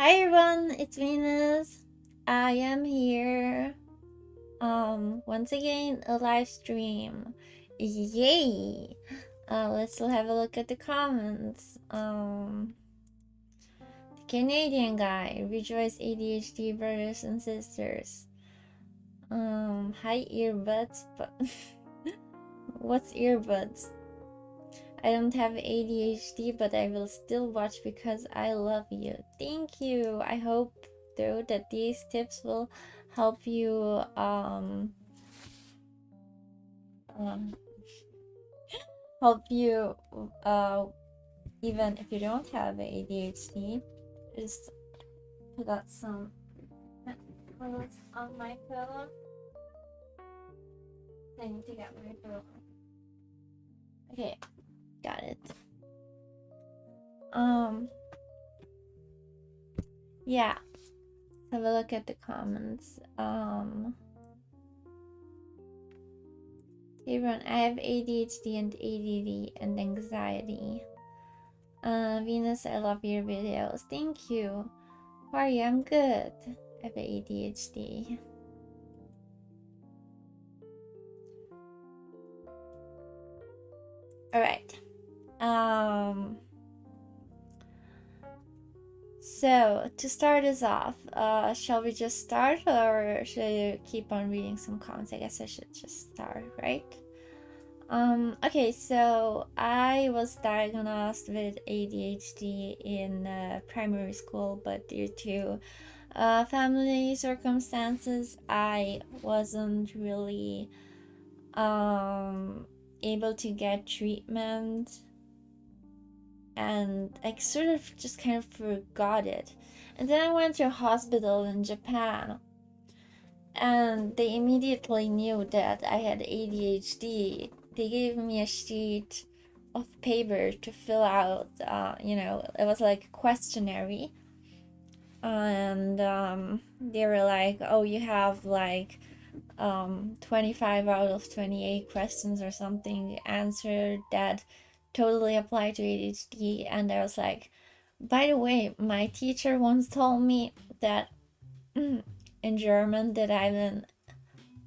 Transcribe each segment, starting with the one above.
Hi everyone, it's Venus. I am here. Once again, a live stream. Yay! Let's have a look at the comments. The Canadian guy, rejoice ADHD brothers and sisters. Hi earbuds, but what's earbuds? I don't have ADHD, but I will still watch because I love you. Thank you. I hope though that these tips will help you um help you even if you don't have ADHD. Just put out some clothes on my pillow. I need to get my pillow. Okay, got it. Yeah. Have a look at the comments. Hey everyone, I have ADHD and ADD and anxiety. Venus, I love your videos. Thank you. How are you? I'm good. I have ADHD. Alright. So to start us off, shall we just start or should I keep on reading some comments? I guess I should just start, right? Okay, so I was diagnosed with ADHD in primary school, but due to family circumstances, I wasn't really able to get treatment, and I sort of just kind of forgot it. And then I went to a hospital in Japan, and they immediately knew that I had ADHD. They gave me a sheet of paper to fill out. It was like a questionnaire, and they were like, "Oh, you have like 25 out of 28 questions or something answered that totally apply to ADHD." And I was like, by the way, my teacher once told me that in German that I have an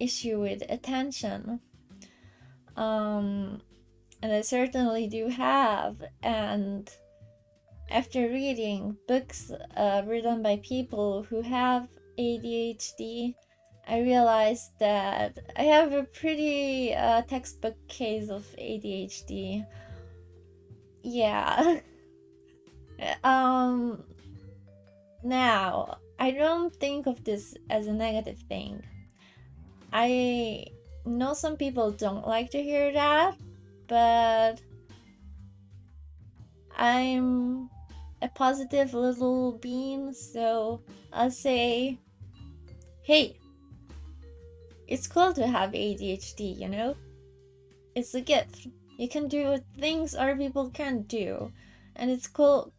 issue with attention. And I certainly do have. And after reading books written by people who have ADHD, I realized that I have a pretty textbook case of ADHD. Yeah. Now, I don't think of this as a negative thing. I know some people don't like to hear that, but I'm a positive little being, so I'll say, hey, it's cool to have ADHD, you know? It's a gift. You can do things other people can't do, and it's cool.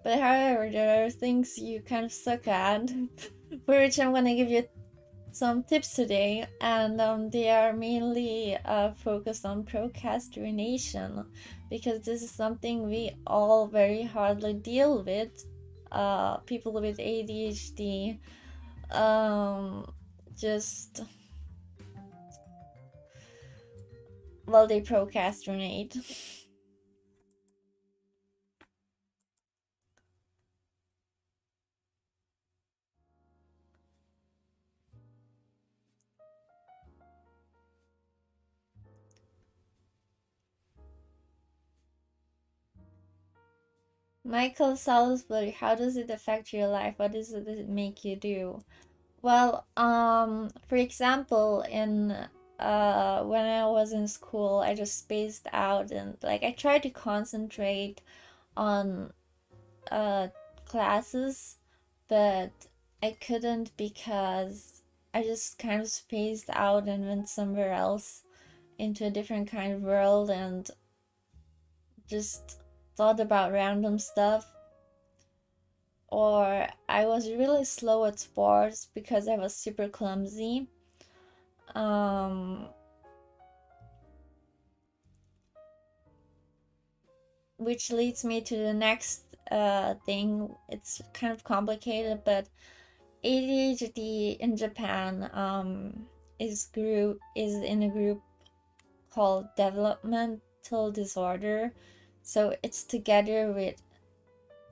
But however, there are things you kind of suck at, for which I'm gonna give you some tips today, and they are mainly focused on procrastination, because this is something we all very hardly deal with. People with ADHD just, well, they procrastinate. Michael Salisbury, how does it affect your life? What does it make you do? Well, for example, in when I was in school, I just spaced out, and like I tried to concentrate on uh classes, but I couldn't because I just kind of spaced out and went somewhere else into a different kind of world and just thought about random stuff. Or I was really slow at sports because I was super clumsy. Um, which leads me to the next thing. It's kind of complicated, but ADHD in Japan is in a group called developmental disorder. So it's together with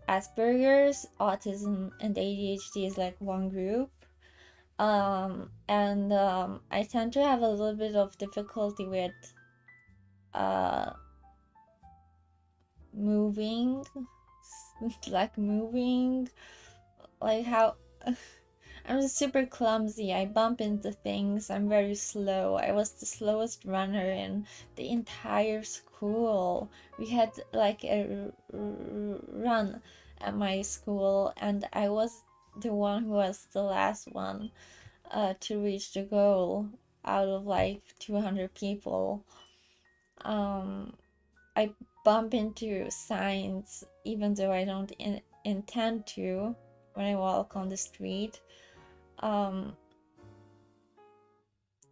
Asperger's, autism, and ADHD is like one group. And I tend to have a little bit of difficulty with moving, like how I'm super clumsy. I bump into things. I'm very slow. I was the slowest runner in the entire school. We had like a run at my school, and I was the one who was the last one to reach the goal out of like 200 people. I bump into signs even though I don't intend to when I walk on the street.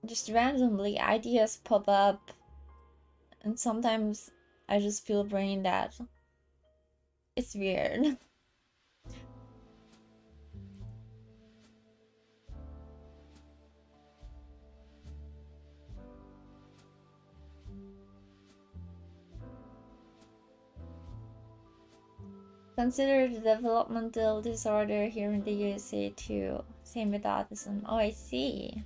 Just randomly ideas pop up, and sometimes I just feel brain dead. It's weird. Consider the developmental disorder here in the USA too. Same with autism. Oh, I see.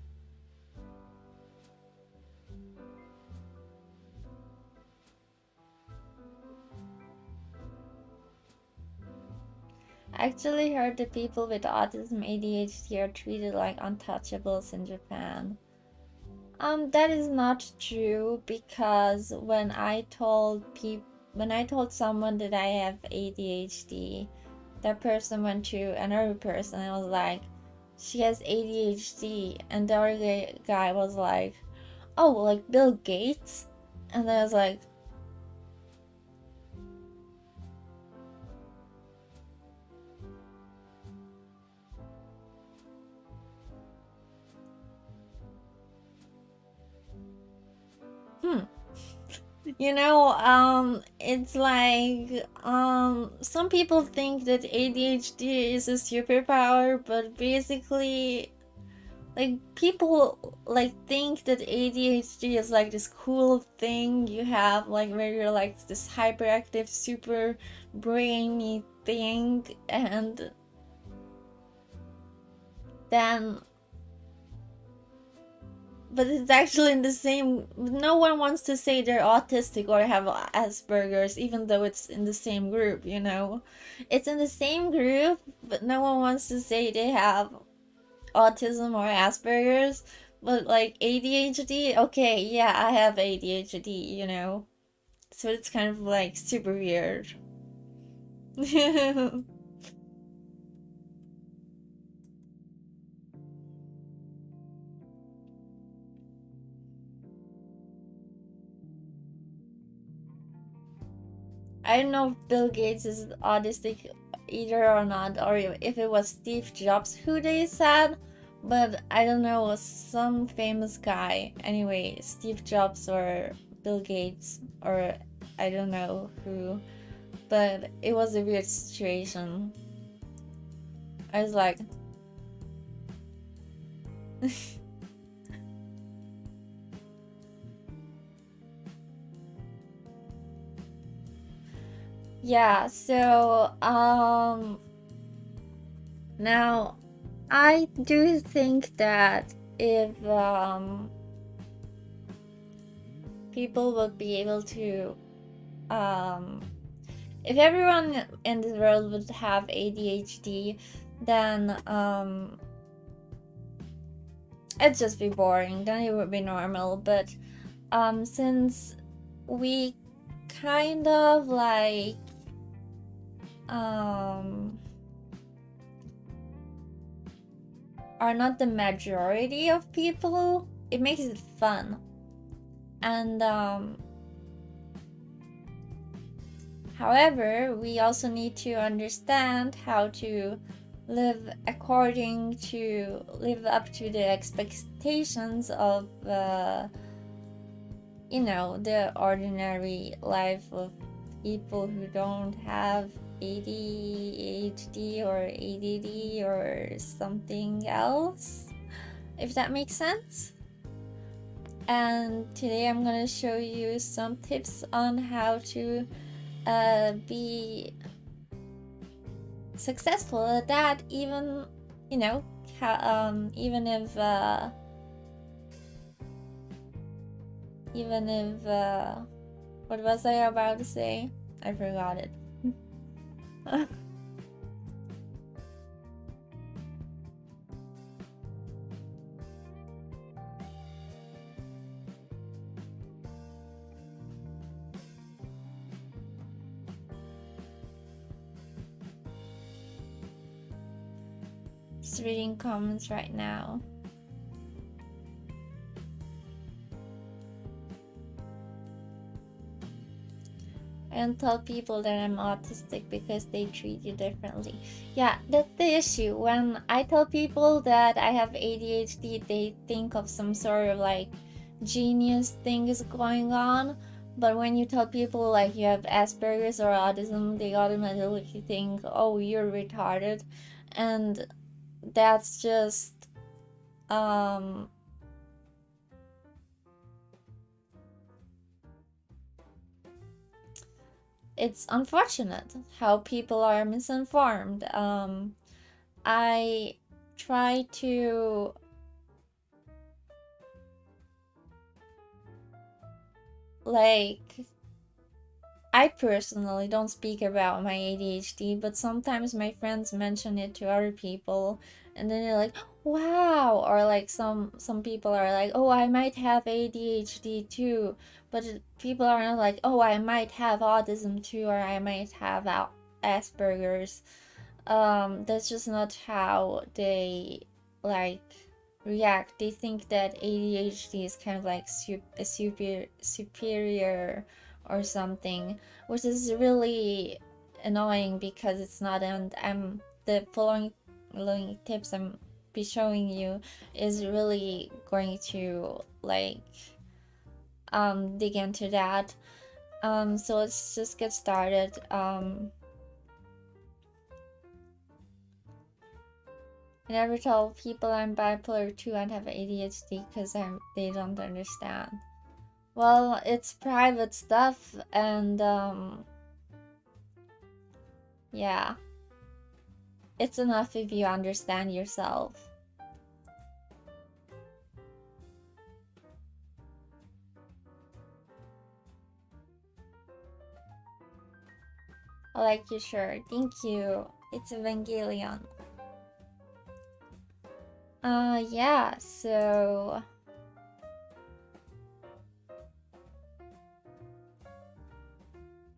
I actually heard that people with autism ADHD are treated like untouchables in Japan. That is not true, because when I told someone that I have ADHD, that person went to another person and was like, she has ADHD, and the other guy was like, oh, like Bill Gates? And I was like, it's like, some people think that ADHD is a superpower, but basically, like, people, like, think that ADHD is, like, this cool thing you have, like, where you're, like, this hyperactive, super brainy thing, and then but it's actually in the same. No one wants to say they're autistic or have Asperger's, even though it's in the same group. It's in the same group, but no one wants to say they have autism or Asperger's. But like ADHD, okay, yeah, I have ADHD. So it's kind of like super weird. I don't know if Bill Gates is autistic either or not, or if it was Steve Jobs who they said, but I don't know, some famous guy. Anyway, Steve Jobs or Bill Gates, or I don't know who, but it was a weird situation. I was like, yeah, so, now, I do think that if, people would be able to, if everyone in the world would have ADHD, then, it'd just be boring, then it would be normal, but, since we kind of like, are not the majority of people, it makes it fun. And however, we also need to understand how to live up to the expectations of the ordinary life of people who don't have ADHD or ADD or something else, if that makes sense. And today I'm gonna show you some tips on how to be successful at that, even, you know, even if what was I about to say? I forgot it. Just reading comments right now. I don't tell people that I'm autistic because they treat you differently. Yeah, that's the issue. When I tell people that I have ADHD, they think of some sort of like genius things going on. But when you tell people like you have Asperger's or autism, they automatically think, oh, you're retarded. And that's just it's unfortunate how people are misinformed. I try to I personally don't speak about my ADHD, but sometimes my friends mention it to other people, and then they're like, "Wow!" Or like some people are like, "Oh, I might have ADHD too," but people are not like, "Oh, I might have autism too," or "I might have Asperger's." That's just not how they like react. They think that ADHD is kind of like a superior or something, which is really annoying because it's not. And the following tips I'm be showing you is really going to like dig into that. So let's just get started. I never tell people I'm bipolar 2 and have ADHD because they don't understand. Well, it's private stuff, and yeah, it's enough if you understand yourself. I like your shirt. Thank you. It's Evangelion. Yeah, so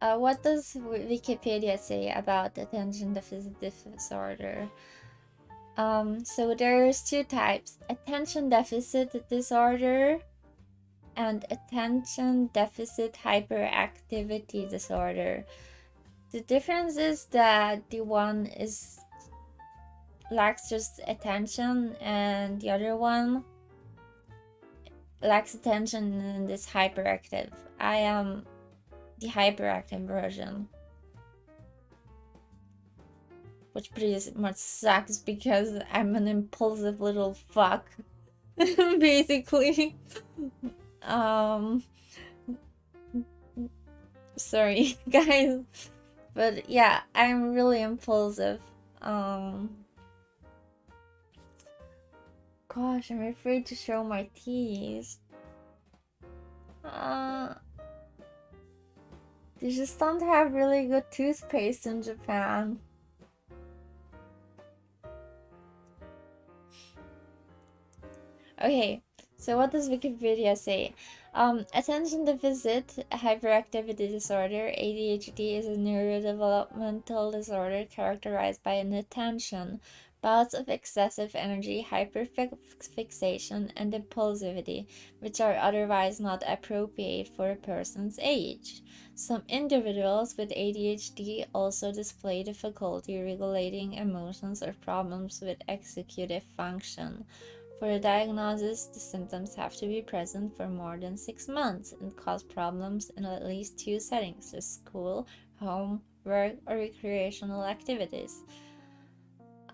what does Wikipedia say about attention deficit disorder? So there's two types: attention deficit disorder and attention deficit hyperactivity disorder. The difference is that the one is lacks just attention and the other one lacks attention and is hyperactive. I am the hyperactive version, which pretty much sucks because I'm an impulsive little fuck, basically. Sorry guys, but yeah, I'm really impulsive. Gosh, I'm afraid to show my teeth. They just don't have really good toothpaste in Japan. Okay, so what does Wikipedia say? Attention deficit hyperactivity disorder, ADHD, is a neurodevelopmental disorder characterized by inattention, bouts of excessive energy, hyperfixation, and impulsivity, which are otherwise not appropriate for a person's age. Some individuals with ADHD also display difficulty regulating emotions or problems with executive function. For a diagnosis, the symptoms have to be present for more than 6 months and cause problems in at least 2 settings: school, home, work, or recreational activities.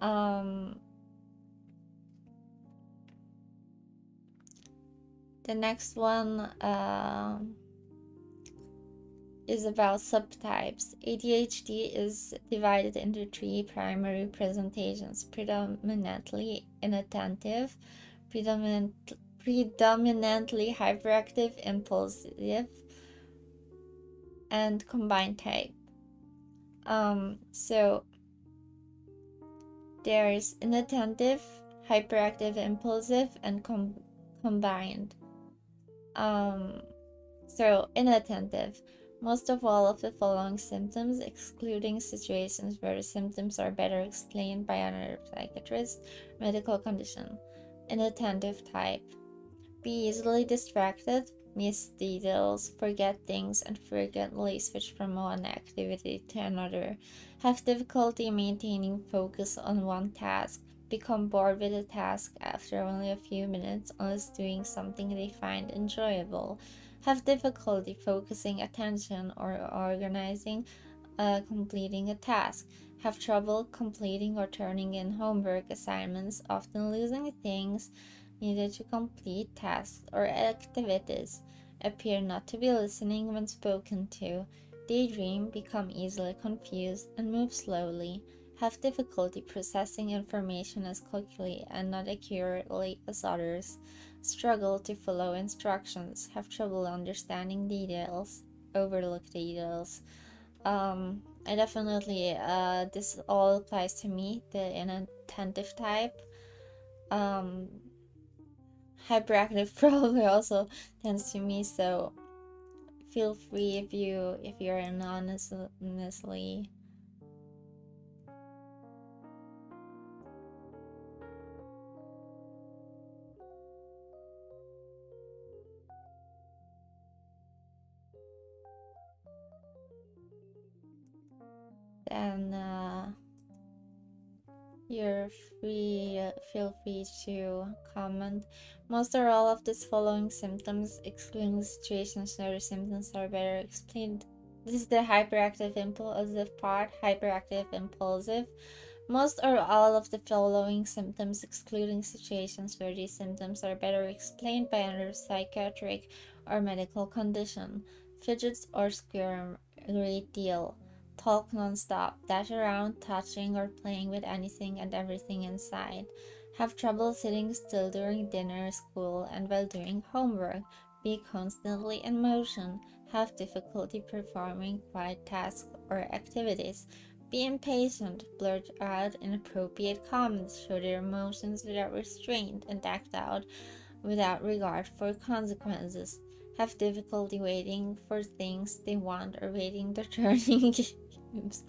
The next one is about subtypes. ADHD is divided into 3 primary presentations: predominantly inattentive, predominantly hyperactive, impulsive, and combined type. So there's inattentive, hyperactive, impulsive, and combined. So inattentive. Most of all of the following symptoms, excluding situations where the symptoms are better explained by another psychiatrist, medical condition. Inattentive type. Be easily distracted, miss details, forget things, and frequently switch from one activity to another. Have difficulty maintaining focus on one task. Become bored with a task after only a few minutes unless doing something they find enjoyable. Have difficulty focusing attention or organizing, completing a task. Have trouble completing or turning in homework assignments, often losing things needed to complete tasks or activities. Appear not to be listening when spoken to. Daydream, become easily confused, and move slowly. Have difficulty processing information as quickly and not accurately as others. Struggle to follow instructions. Have trouble understanding details. Overlook details. I definitely, this all applies to me, the inattentive type. Hyperactive probably also tends to me, so feel free if you're anonymously. Then you're free, feel free to comment. Most or all of these following symptoms, excluding situations where the symptoms are better explained. This is the hyperactive impulsive part. Hyperactive impulsive. Most or all of the following symptoms, excluding situations where these symptoms are better explained by another psychiatric or medical condition. Fidgets or squirm a great deal. Talk non-stop, dash around, touching or playing with anything and everything inside. Have trouble sitting still during dinner, school, and while doing homework. Be constantly in motion. Have difficulty performing quiet tasks or activities. Be impatient, blurt out inappropriate comments, show their emotions without restraint, and act out without regard for consequences. Have difficulty waiting for things they want or waiting their turn in games.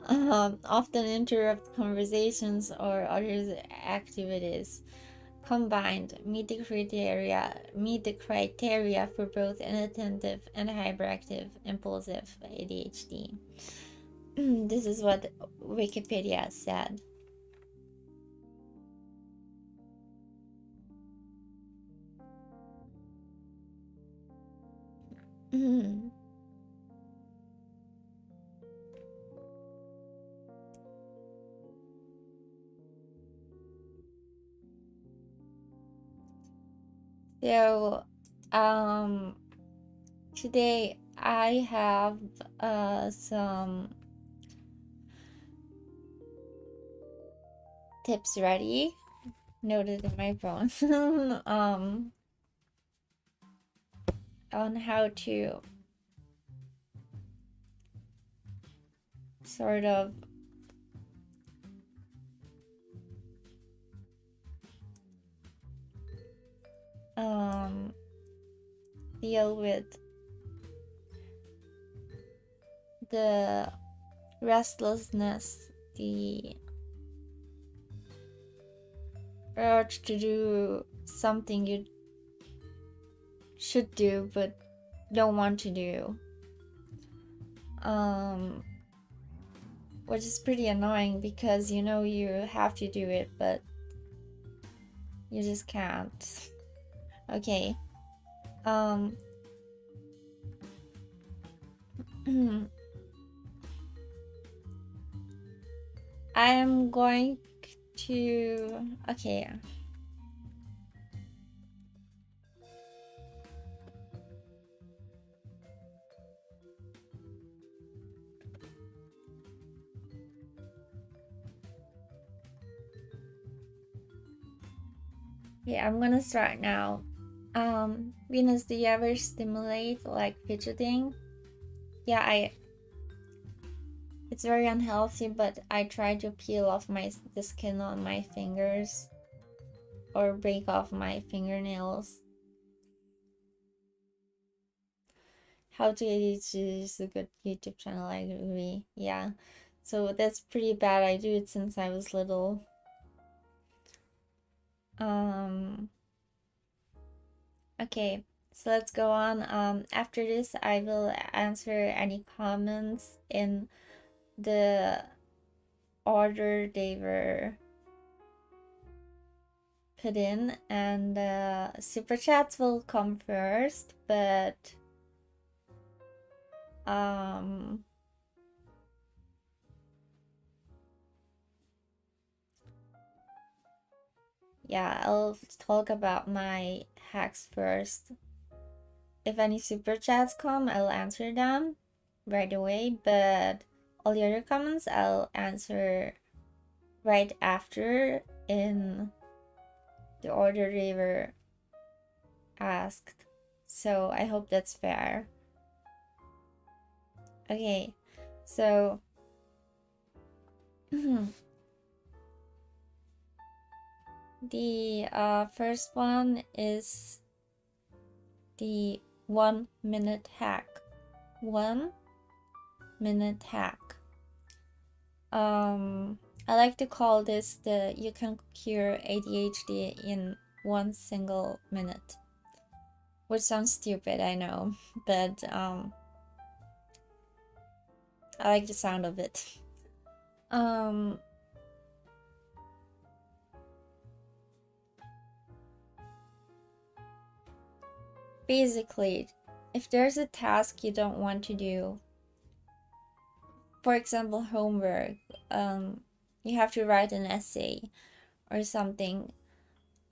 Often interrupt conversations or other activities. Combined, meet the criteria for both inattentive and hyperactive impulsive ADHD. This is what Wikipedia said. So, today I have some tips ready, noted in my phone, on how to sort of deal with the restlessness, the urge to do something you should do but don't want to do, which is pretty annoying because you know you have to do it, but You just can't. Okay. I am going to... Okay. Yeah, I'm gonna start now. Venus, do you ever stimulate like fidgeting? Yeah, it's very unhealthy, but I try to peel off the skin on my fingers or break off my fingernails. How to ADHD is a good YouTube channel, I agree. Yeah, so that's pretty bad. I do it since I was little. Okay, so let's go on. After this, I will answer any comments in the order they were put in, and super chats will come first, but yeah, I'll talk about my hacks first. If any super chats come, I'll answer them right away, but all the other comments I'll answer right after in the order they were asked. So I hope that's fair. Okay, so the first one is the 1 minute hack. 1 minute hack. I like to call this the you can cure ADHD in 1 single minute. Which sounds stupid, I know, but I like the sound of it. Basically, if there's a task you don't want to do, for example, homework, you have to write an essay or something,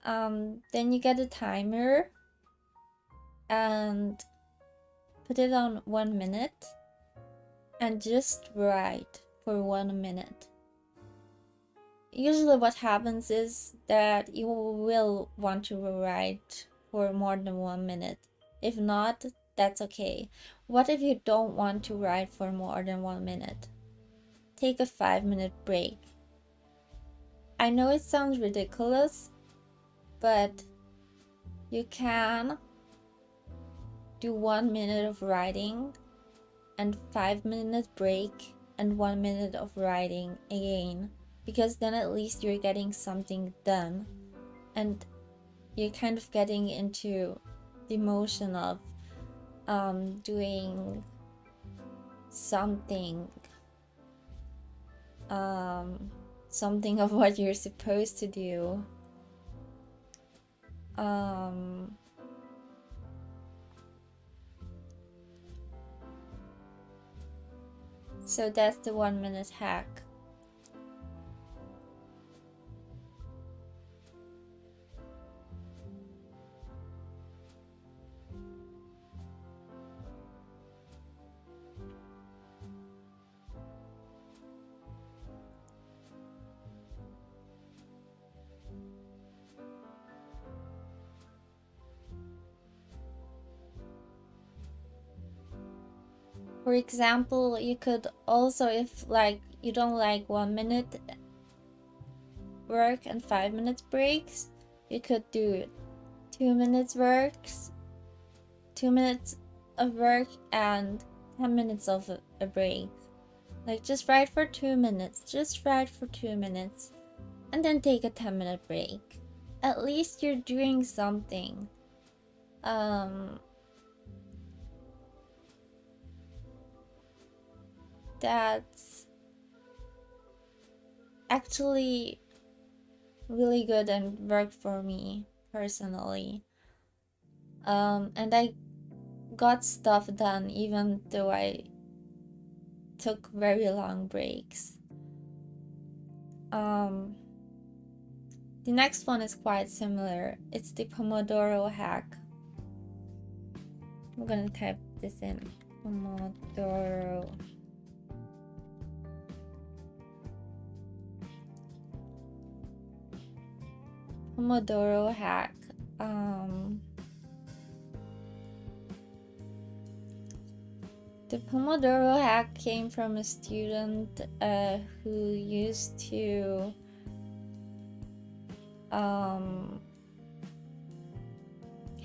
then you get a timer and put it on 1 minute and just write for 1 minute. Usually what happens is that you will want to write for more than 1 minute. If not, that's okay. What if you don't want to write for more than 1 minute? Take a 5-minute break. I know it sounds ridiculous, but you can do 1 minute of writing and 5-minute break and 1 minute of writing again, because then at least you're getting something done and you're kind of getting into the motion of doing something something of what you're supposed to do. So that's the 1 minute hack. For example, you could also, if like you don't like 1 minute work and 5 minutes breaks, you could do 2 minutes works, 2 minutes of work and 10 minutes of a break. Like just write for 2 minutes, just write for 2 minutes, and then take a 10-minute break. At least you're doing something. That's actually really good and worked for me personally. And I got stuff done even though I took very long breaks. The next one is quite similar. It's the Pomodoro hack. I'm gonna type this in. Pomodoro. Pomodoro hack. The Pomodoro hack came from a student who used to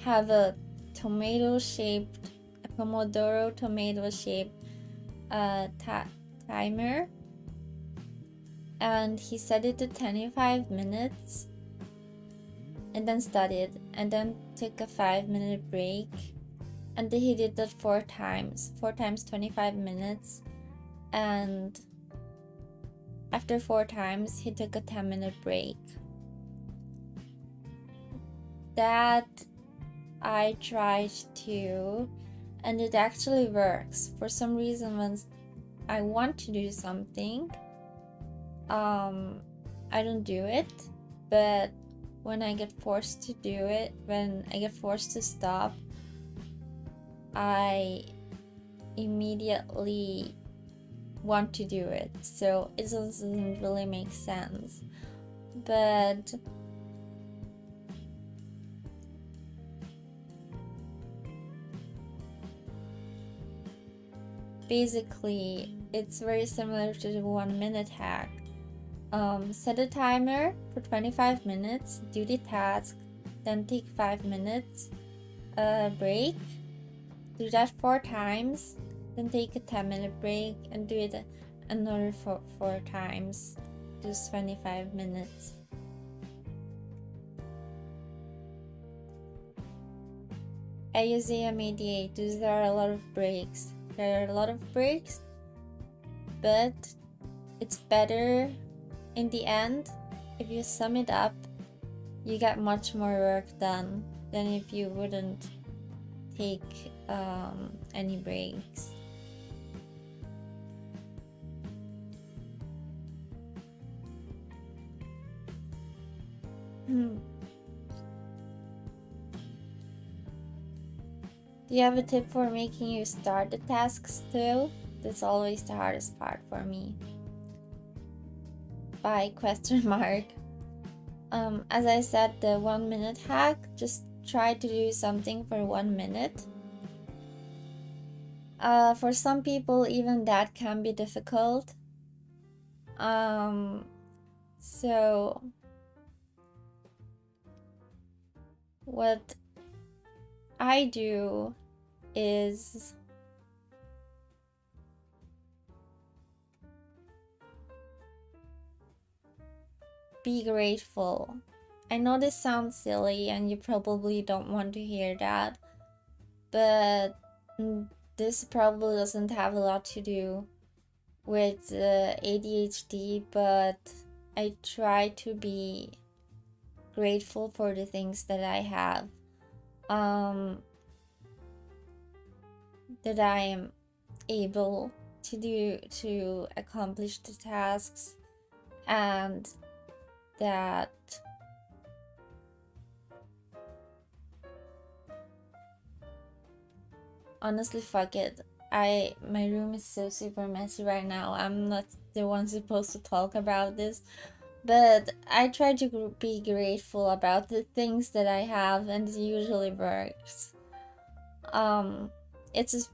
have a Pomodoro tomato shaped timer, and he set it to 25 minutes and then studied and then took a 5-minute break, and he did that 4 times 25 minutes, and after 4 times he took a 10-minute break. That I tried to, and it actually works. For some reason, when I want to do something, I don't do it, but when I get forced to do it, when I get forced to stop, I immediately want to do it. So it doesn't really make sense, but basically it's very similar to the 1-minute hack. Set a timer for 25 minutes, do the task, then take 5 minutes break, do that 4 times, then take a 10-minute break and do it another 4 times, just 25 minutes. I use AMADA. There are a lot of breaks. But it's better in the end. If you sum it up, you get much more work done than if you wouldn't take any breaks. Do you have a tip for making you start the tasks too? That's always the hardest part for me. By ? As I said, the 1-minute hack, just try to do something for 1 minute. For some people, even that can be difficult. So what I do is be grateful. I know this sounds silly and you probably don't want to hear that, but this probably doesn't have a lot to do with ADHD, but I try to be grateful for the things that I have, that I am able to do to accomplish the tasks, and that honestly, fuck it. My room is so super messy right now. I'm not the one supposed to talk about this, but I try to be grateful about the things that I have, and it usually works. It's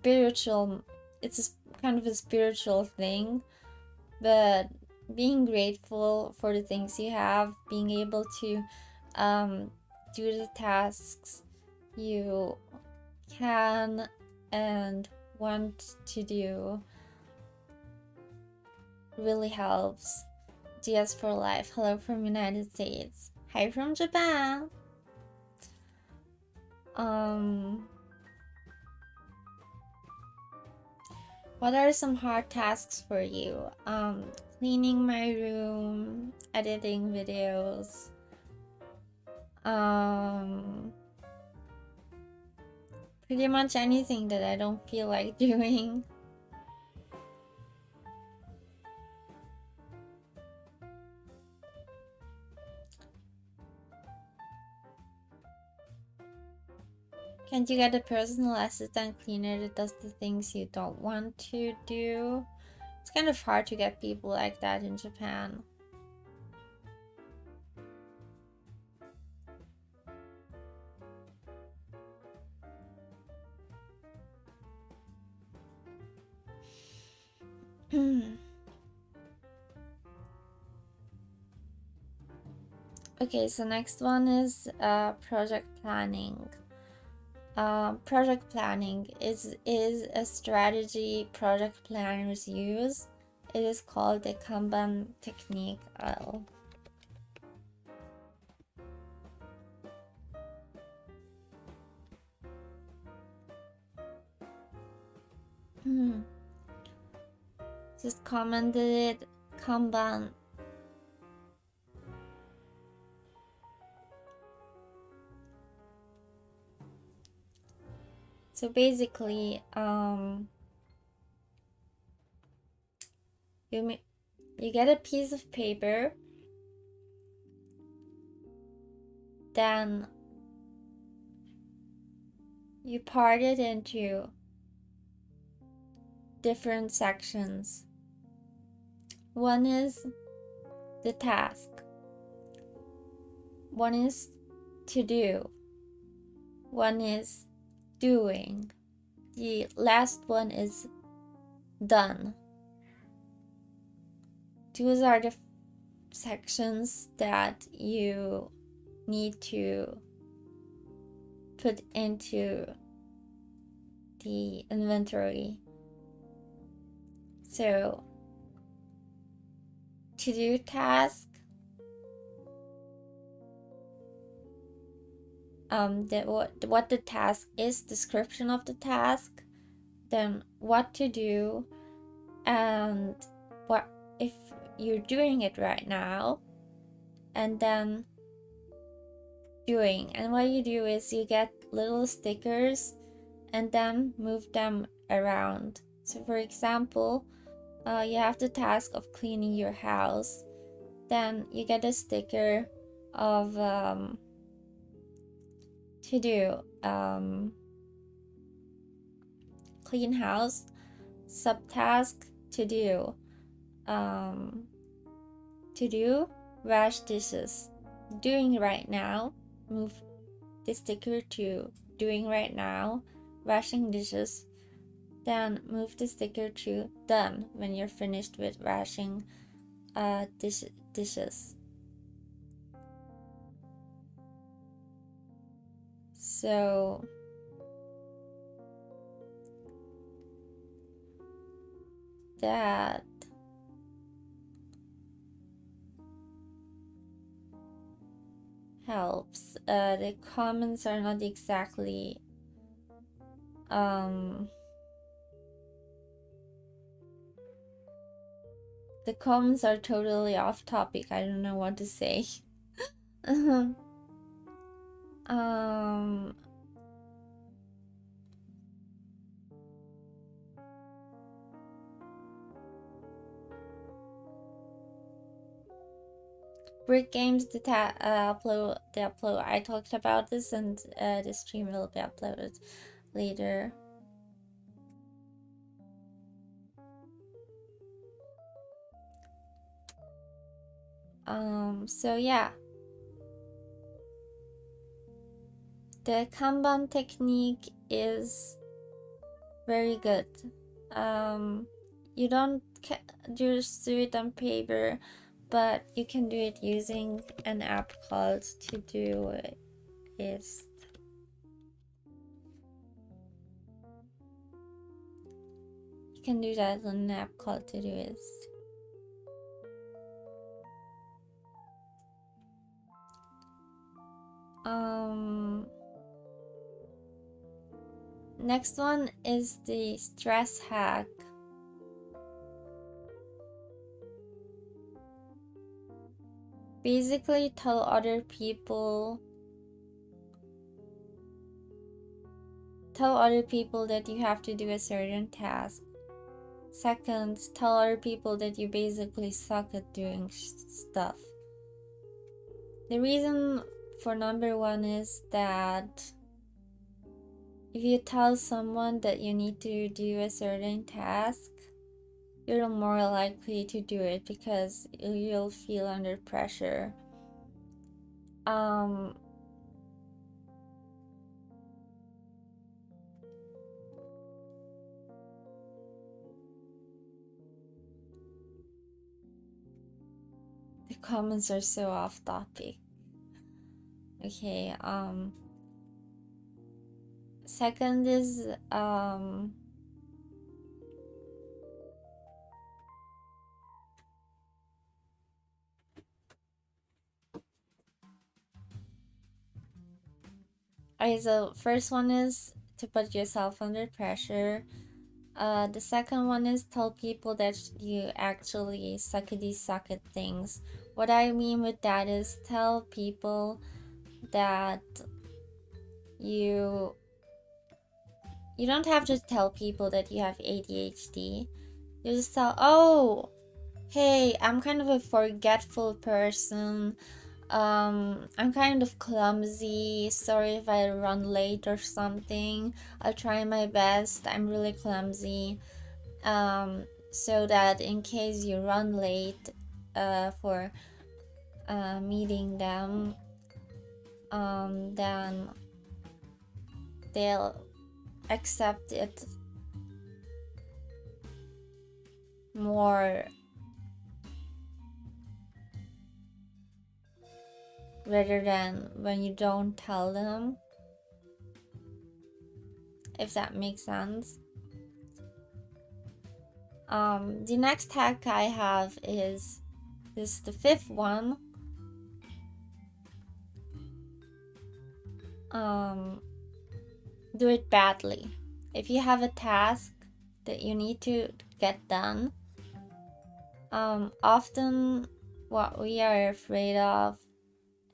kind of a spiritual thing, but being grateful for the things you have, being able to do the tasks you can and want to do really helps. DS for life. Hello from United States. Hi from Japan. What are some hard tasks for you? Cleaning my room, editing videos, Pretty much anything that I don't feel like doing. Can't you get a personal assistant cleaner that does the things you don't want to do? It's kind of hard to get people like that in Japan. Okay, so next one is project planning. Project planning is a strategy project planners use. It is called the Kanban technique. Just commented it. Kanban. So basically, you get a piece of paper, then you part it into different sections. One is the task, one is to do, one is doing, the last one is done. Those are the sections that you need to put into the inventory. So, to do task, what the task is, description of the task, then what to do, and what if you're doing it right now, and then doing. And what you do is you get little stickers and then move them around. So for example, you have the task of cleaning your house, then you get a sticker of to do clean house, subtask to do wash dishes. Doing right now, move the sticker to doing right now, washing dishes, then move the sticker to done when you're finished with washing dishes. So that helps. The comments are not exactly the comments are totally off topic. I don't know what to say. Brick Games, the upload. I talked about this, and the stream will be uploaded later. So yeah, the Kanban technique is very good. You don't just do it on paper, but you can do it using an app called Todoist. You can do that on an app called Todoist. Next one is the stress hack. Basically, tell other people tell other people that you have to do a certain task. Second, tell other people that you basically suck at doing stuff. The reason for number one is that if you tell someone that you need to do a certain task, you're more likely to do it because you'll feel under pressure. The comments are so off topic. Okay, second is okay, so first one is to put yourself under pressure. The second one is tell people that you actually suck at things. What I mean with that is tell people that you don't have to tell people that you have ADHD. You just tell, oh, hey, I'm kind of a forgetful person. I'm kind of clumsy. Sorry if I run late or something. I'll try my best. I'm really clumsy. So that in case you run late for meeting them, then they'll accept it more rather than when you don't tell them, if that makes sense. The next hack I have is the fifth one. Do it badly. If you have a task that you need to get done, often what we are afraid of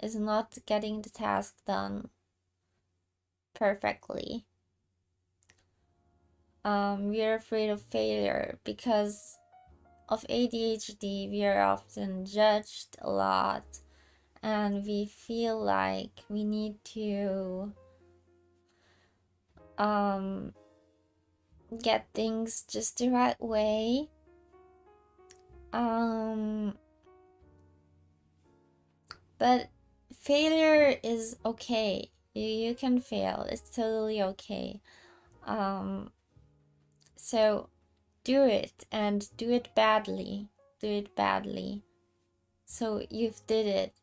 is not getting the task done perfectly. We are afraid of failure because of ADHD. We are often judged a lot, and we feel like we need to get things just the right way. But failure is okay. You can fail. It's totally okay. So do it, and do it badly. Do it badly. So you've did it.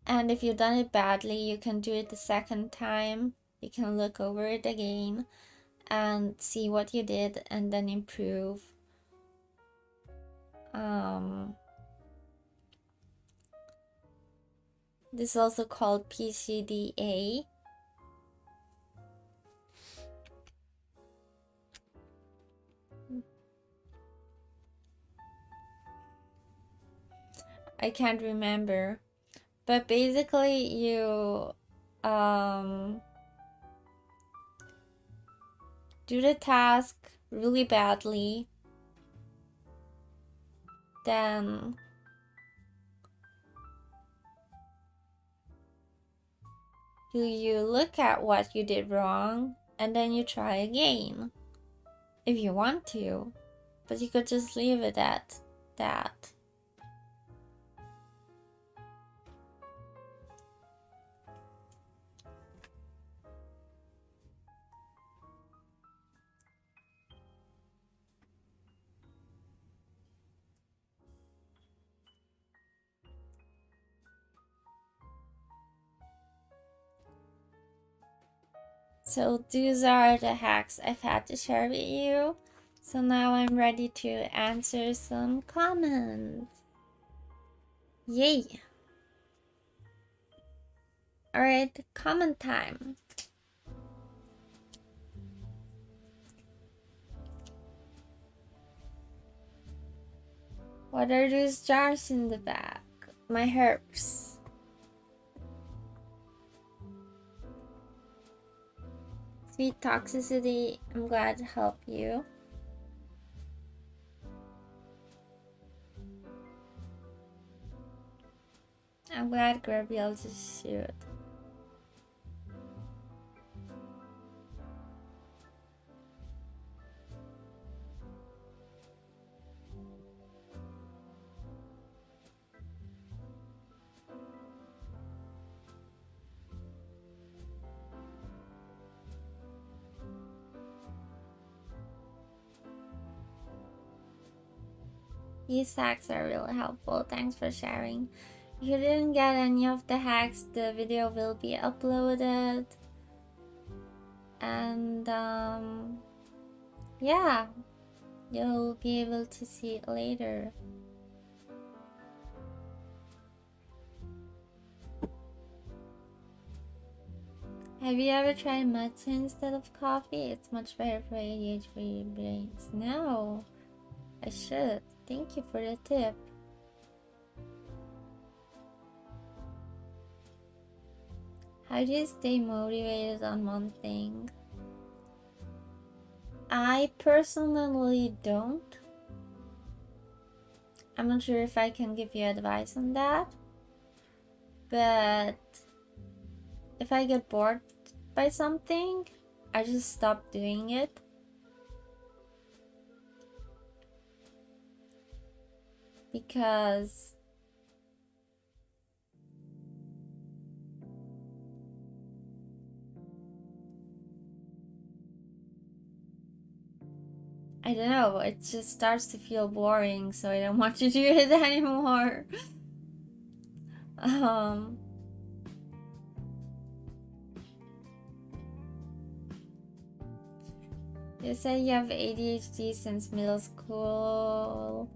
And if you've done it badly, you can do it the second time. You can look over it again and see what you did and then improve. This is also called PCDA. I can't remember, but basically you do the task really badly, then you look at what you did wrong and then you try again if you want to, but you could just leave it at that. So these are the hacks I've had to share with you. So now I'm ready to answer some comments. Yay! Alright, comment time. What are those jars in the back? My herbs. Sweet toxicity, I'm glad to help you. I'm glad Gabrielle to shoot. These hacks are really helpful. Thanks for sharing. If you didn't get any of the hacks, the video will be uploaded. And yeah, you'll be able to see it later. Have you ever tried matcha instead of coffee? It's much better for ADHD brains. No, I should. Thank you for the tip. How do you stay motivated on one thing? I personally don't. I'm not sure if I can give you advice on that. But if I get bored by something, I just stop doing it. Because I don't know, it just starts to feel boring, so I don't want to do it anymore. You say you have ADHD since middle school.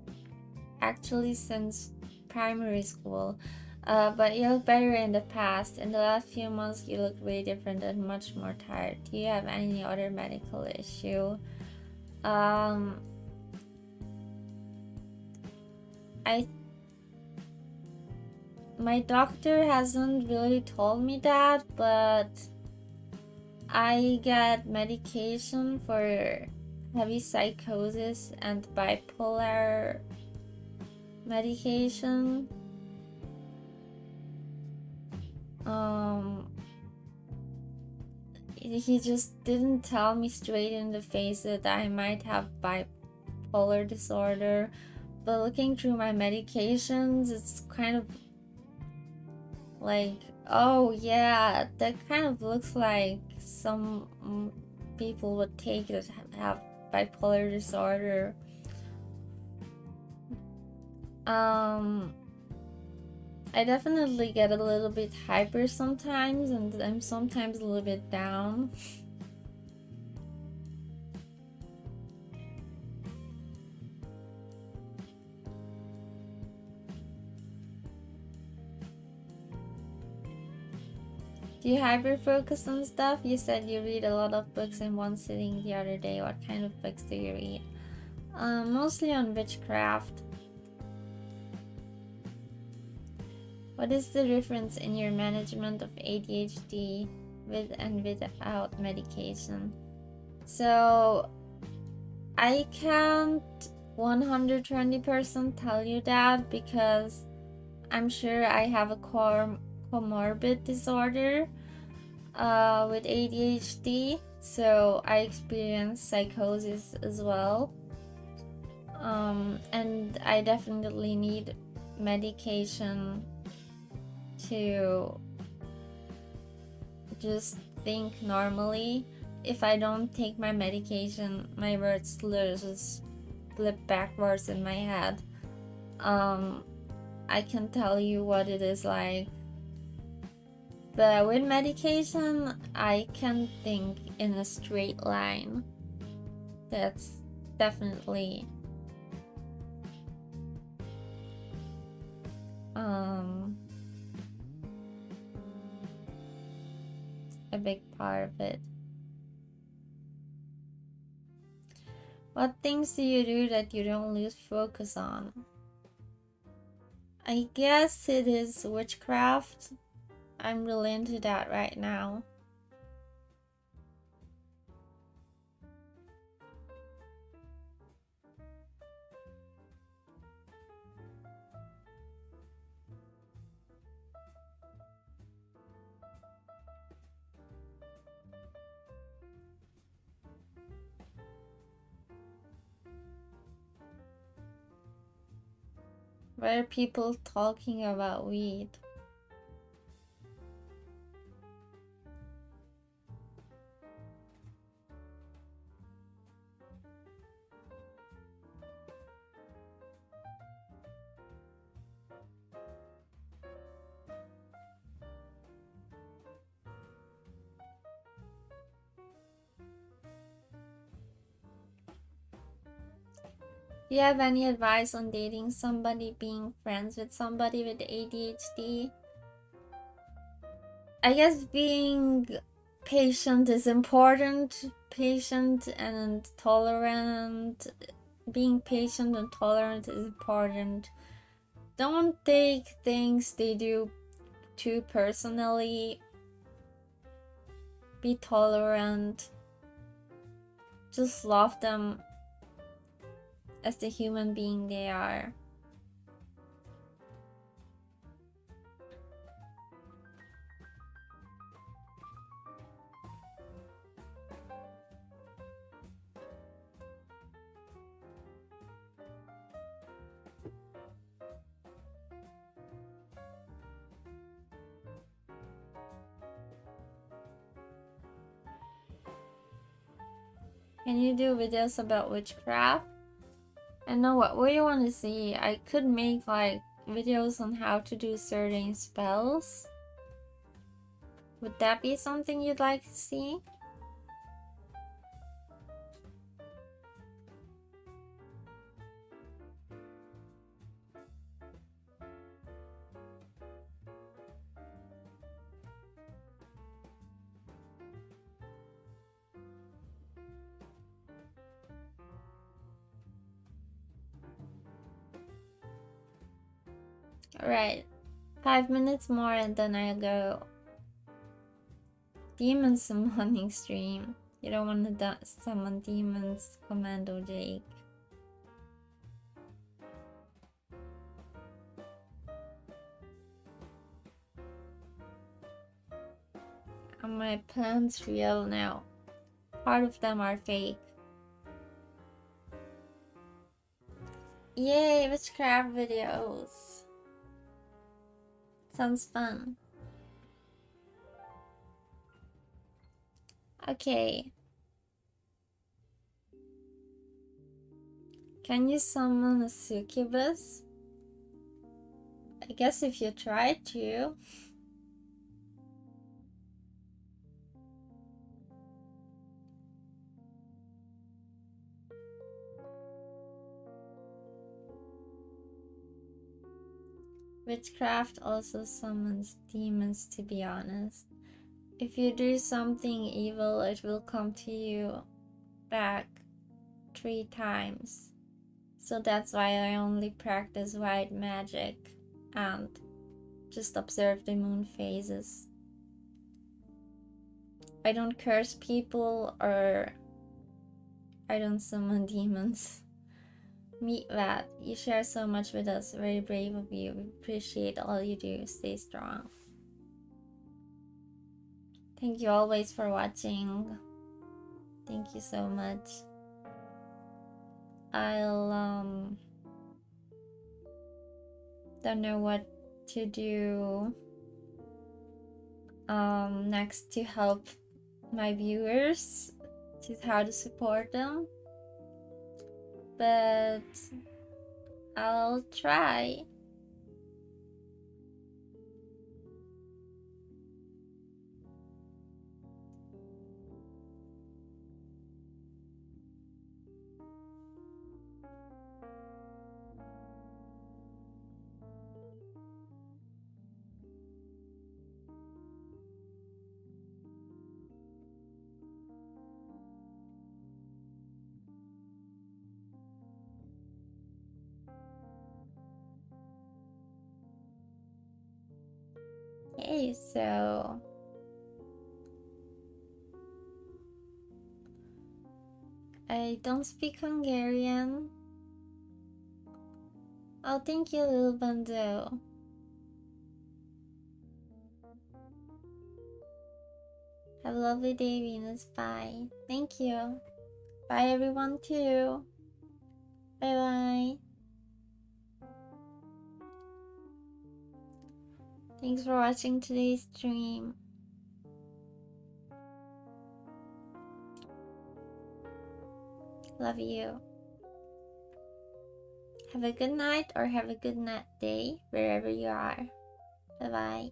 Actually, since primary school. But you look better in the past. In the last few months, you look way different and much more tired. Do you have any other medical issue? My doctor hasn't really told me that, but I get medication for heavy psychosis and bipolar medication. He just didn't tell me straight in the face that I might have bipolar disorder, but looking through my medications, it's kind of like, oh yeah, that kind of looks like some people would take that have bipolar disorder. I definitely get a little bit hyper sometimes, and I'm sometimes a little bit down. Do you hyper focus on stuff? You said you read a lot of books in one sitting the other day. What kind of books do you read? Mostly on witchcraft. What is the difference in your management of ADHD with and without medication? So I can't 120% tell you that, because I'm sure I have a comorbid disorder with ADHD, so I experience psychosis as well, and I definitely need medication to just think normally. If I don't take my medication, my words just flip backwards in my head. I can tell you what it is like, but with medication I can think in a straight line. That's definitely a big part of it. What things do you do that you don't lose focus on? I guess it is witchcraft. I'm really into that right now. Why are people talking about weed? Do you have any advice on dating somebody, being friends with somebody with ADHD? I guess being patient is important. Patient and tolerant. Being patient and tolerant is important. Don't take things they do too personally. Be tolerant. Just love them as the human being they are. Can you do videos about witchcraft? I know what you want to see. I could make like videos on how to do certain spells. Would that be something you'd like to see? Alright, 5 minutes more and then I'll go. Demon summoning stream. You don't want to summon demons, Commando Jake. Are my plants real now? Part of them are fake. Yay, witchcraft videos. Sounds fun. Okay. Can you summon a succubus? I guess if you try to. Witchcraft also summons demons, to be honest. If you do something evil, it will come to you back 3 times. So that's why I only practice white magic and just observe the moon phases. I don't curse people or I don't summon demons. Meet that. You share so much with us. Very brave of you. We appreciate all you do. Stay strong. Thank you always for watching. Thank you so much. I'll don't know what to do next to help my viewers, to how to support them, but I'll try. Okay, so I don't speak Hungarian. Oh, thank you, little bando. Have a lovely day, Venus. Bye. Thank you. Bye, everyone, too. Bye bye. Thanks for watching today's stream. Love you. Have a good night or have a good night day wherever you are. Bye bye.